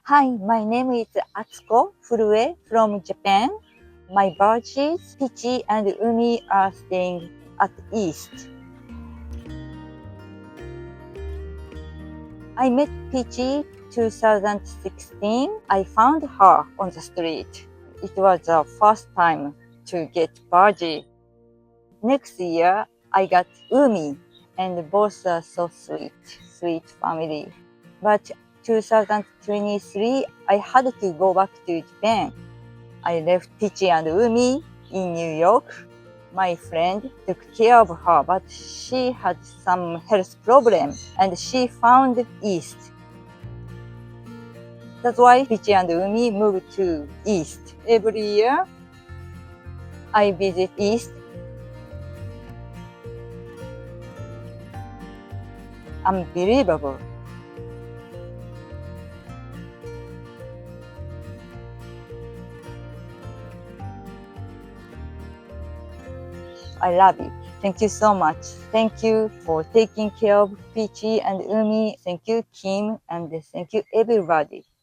Hi, my name is Atsuko from Japan. My budgies, Pichi and Umi are staying at East. I met Pichi 2016. I found her on the street. It was the first time to get budgie. Next year, I got Umi, and both are so sweet family. But 2023, I had to go back to Japan. I left Pichi and Umi in New York. My friend took care of her, but she had some health problem and she found East. That's why Pichi and Umi moved to East. Every year, I visit East. Unbelievable. I love it. Thank you so much. Thank you for taking care of Pichi and Umi. Thank you, Kim, and thank you, everybody.